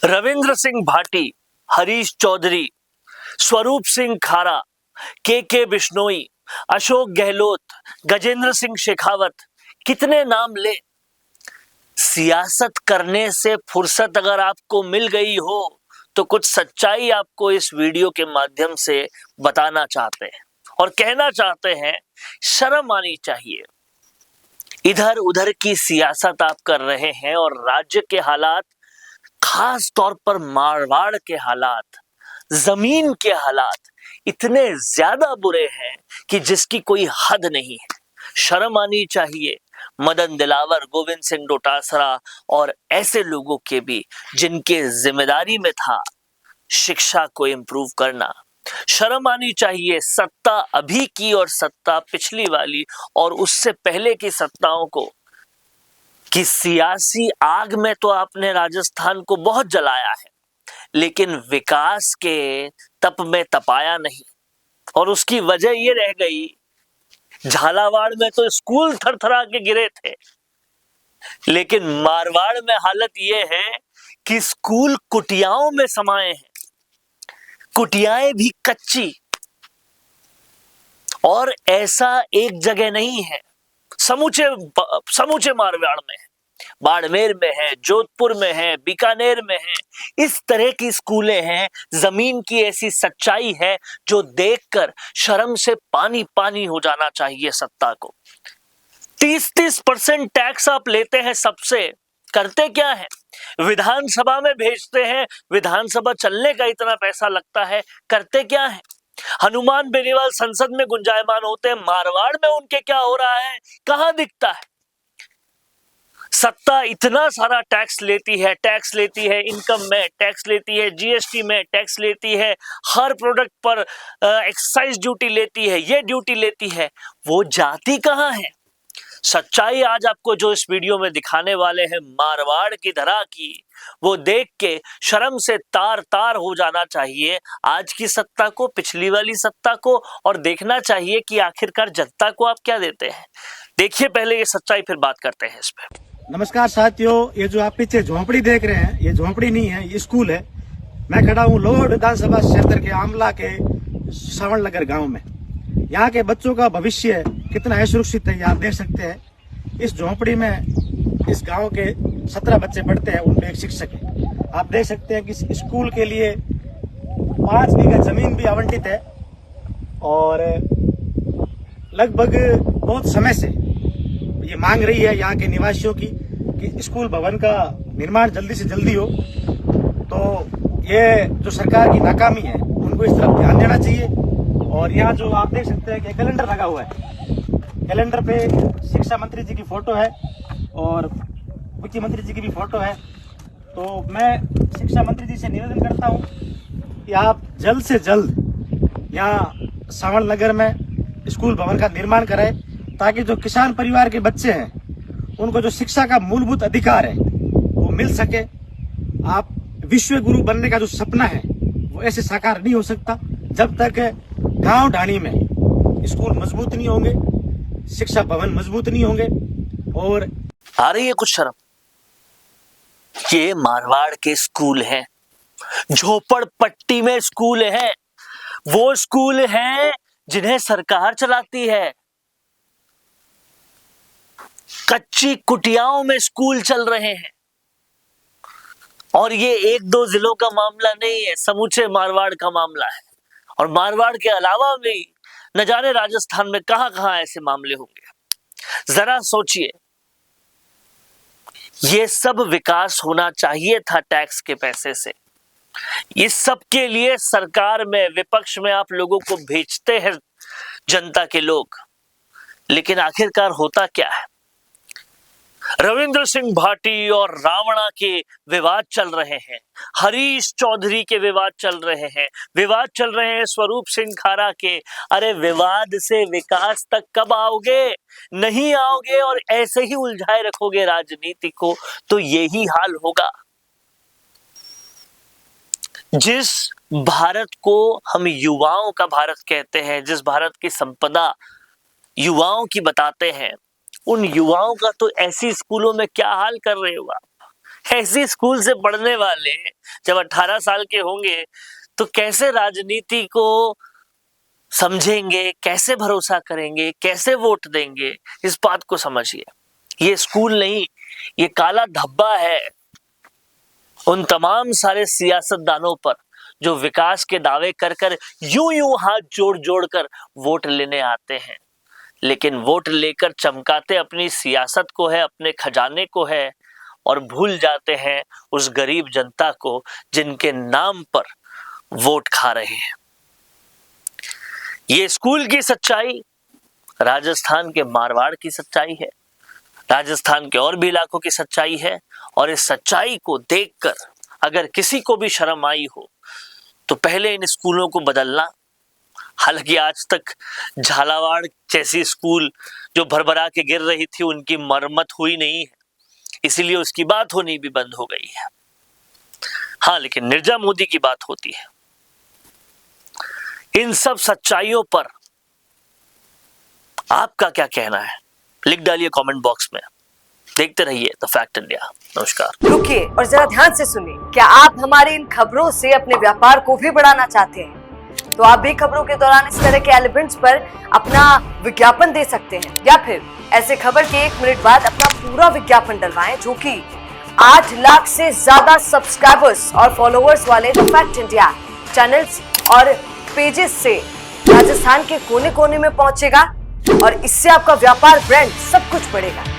रविंद्र सिंह भाटी, हरीश चौधरी, स्वरूप सिंह खारा, के बिश्नोई, अशोक गहलोत, गजेंद्र सिंह शेखावत, कितने नाम ले। सियासत करने से फुर्सत अगर आपको मिल गई हो तो कुछ सच्चाई आपको इस वीडियो के माध्यम से बताना चाहते हैं और कहना चाहते हैं, शर्म आनी चाहिए। इधर उधर की सियासत आप कर रहे हैं और राज्य के हालात, खास तौर पर मारवाड़ के हालात, जमीन के हालात इतने ज्यादा बुरे हैं कि जिसकी कोई हद नहीं है। शर्म आनी चाहिए मदन दिलावर, गोविंद सिंह डोटासरा और ऐसे लोगों के भी जिनके जिम्मेदारी में था शिक्षा को इंप्रूव करना। शर्म आनी चाहिए सत्ता अभी की और सत्ता पिछली वाली और उससे पहले की सत्ताओं को, कि सियासी आग में तो आपने राजस्थान को बहुत जलाया है लेकिन विकास के तप में तपाया नहीं। और उसकी वजह ये रह गई, झालावाड़ में तो स्कूल थरथरा के गिरे थे लेकिन मारवाड़ में हालत ये है कि स्कूल कुटियाओं में समाये हैं, कुटियाएं भी कच्ची। और ऐसा एक जगह नहीं है, समूचे मारवाड़ में है, बाड़मेर में है, जोधपुर में है, बीकानेर में है। इस तरह की स्कूलें हैं। जमीन की ऐसी सच्चाई है जो देखकर शर्म से पानी पानी हो जाना चाहिए सत्ता को। 30% टैक्स आप लेते हैं सबसे, करते क्या है? विधानसभा में भेजते हैं, विधानसभा चलने का इतना पैसा लगता है, करते क्या है? हनुमान बेनीवाल संसद में गुंजायमान होते हैं, मारवाड़ में उनके क्या हो रहा है, कहां दिखता है? सत्ता इतना सारा टैक्स लेती है इनकम में, टैक्स लेती है जीएसटी में, टैक्स लेती है हर प्रोडक्ट पर एक्साइज ड्यूटी लेती है, ये ड्यूटी लेती है, वो जाती कहां है? सच्चाई आज आपको जो इस वीडियो में दिखाने वाले हैं मारवाड़ की धरा की, वो देख के शर्म से तार तार हो जाना चाहिए आज की सत्ता को, पिछली वाली सत्ता को, और देखना चाहिए कि आखिरकार जनता को आप क्या देते हैं। देखिए पहले ये सच्चाई, फिर बात करते हैं इस पे। नमस्कार साथियों, ये जो आप पीछे झोंपड़ी देख रहे हैं, ये झोंपड़ी नहीं है, ये स्कूल है। मैं खड़ा हूँ लोहड़ विधानसभा क्षेत्र के आमला के श्रवण नगर गांव में। यहाँ के बच्चों का भविष्य कितना असुरक्षित है, ये आप देख सकते हैं। इस झोंपड़ी में इस गांव के 17 बच्चे पढ़ते हैं, उनमें एक शिक्षक है। आप देख सकते हैं कि इस स्कूल के लिए 5 बीघा जमीन भी आवंटित है और लगभग बहुत समय से ये मांग रही है यहाँ के निवासियों की कि स्कूल भवन का निर्माण जल्दी से जल्दी हो। तो ये जो सरकार की नाकामी है उनको इस तरफ ध्यान देना चाहिए। और यहाँ जो आप देख सकते हैं कि कैलेंडर लगा हुआ है, कैलेंडर पे शिक्षा मंत्री जी की फोटो है और मुख्यमंत्री जी की भी फोटो है। तो मैं शिक्षा मंत्री जी से निवेदन करता हूँ कि आप जल्द से जल्द यहाँ श्रवण नगर में स्कूल भवन का निर्माण कराएं, ताकि जो किसान परिवार के बच्चे हैं उनको जो शिक्षा का मूलभूत अधिकार है वो मिल सके। आप विश्व गुरु बनने का जो सपना है वो ऐसे साकार नहीं हो सकता जब तक गांव ढाणी में स्कूल मजबूत नहीं होंगे, शिक्षा भवन मजबूत नहीं होंगे। और आ रही है कुछ शर्म? ये मारवाड़ के स्कूल हैं, झोपड़पट्टी में स्कूल हैं, वो स्कूल हैं जिन्हें सरकार चलाती है। कच्ची कुटियाओं में स्कूल चल रहे हैं और ये 1-2 जिलों का मामला नहीं है, समूचे मारवाड़ का मामला है। और मारवाड़ के अलावा भी न जाने राजस्थान में कहां कहां ऐसे मामले होंगे। जरा सोचिए, ये सब विकास होना चाहिए था टैक्स के पैसे से। इस सब के लिए सरकार में, विपक्ष में आप लोगों को भेजते हैं जनता के लोग, लेकिन आखिरकार होता क्या है? रविंद्र सिंह भाटी और रावणा के विवाद चल रहे हैं, हरीश चौधरी के विवाद चल रहे हैं, विवाद चल रहे हैं स्वरूप सिंह खारा के। अरे विवाद से विकास तक कब आओगे? नहीं आओगे और ऐसे ही उलझाए रखोगे राजनीति को तो यही हाल होगा। जिस भारत को हम युवाओं का भारत कहते हैं, जिस भारत की संपदा युवाओं की बताते हैं, उन युवाओं का तो ऐसी स्कूलों में क्या हाल कर रहे हो आप? ऐसी स्कूल से पढ़ने वाले जब 18 साल के होंगे तो कैसे राजनीति को समझेंगे, कैसे भरोसा करेंगे, कैसे वोट देंगे, इस बात को समझिए। ये स्कूल नहीं, ये काला धब्बा है उन तमाम सारे सियासतदानों पर जो विकास के दावे कर कर यूं हाथ जोड़ जोड़ कर वोट लेने आते हैं, लेकिन वोट लेकर चमकाते अपनी सियासत को है, अपने खजाने को है, और भूल जाते हैं उस गरीब जनता को जिनके नाम पर वोट खा रहे हैं। ये स्कूल की सच्चाई राजस्थान के मारवाड़ की सच्चाई है, राजस्थान के और भी इलाकों की सच्चाई है, और इस सच्चाई को देखकर अगर किसी को भी शर्म आई हो तो पहले इन स्कूलों को बदलना। हालांकि आज तक झालावाड़ जैसी स्कूल जो भरभरा के गिर रही थी उनकी मरम्मत हुई नहीं है, इसीलिए उसकी बात होनी भी बंद हो गई है। हाँ, लेकिन निर्जा मोदी की बात होती है। इन सब सच्चाइयों पर आपका क्या कहना है, लिख डालिए कमेंट बॉक्स में। देखते रहिए द फैक्ट इंडिया। नमस्कार। रुकिए और जरा ध्यान से सुनिए। क्या आप हमारी इन खबरों से अपने व्यापार को भी बढ़ाना चाहते हैं? तो आप भी खबरों के दौरान इस तरह के एलिमेंट्स पर अपना विज्ञापन दे सकते हैं, या फिर ऐसे खबर के 1 मिनट बाद अपना पूरा विज्ञापन डलवाएं, जो कि 8 लाख से ज्यादा सब्सक्राइबर्स और फॉलोअर्स वाले द फैक्ट इंडिया चैनल्स और पेजेस से राजस्थान के कोने कोने में पहुंचेगा, और इससे आपका व्यापार, ब्रांड सब कुछ बढ़ेगा।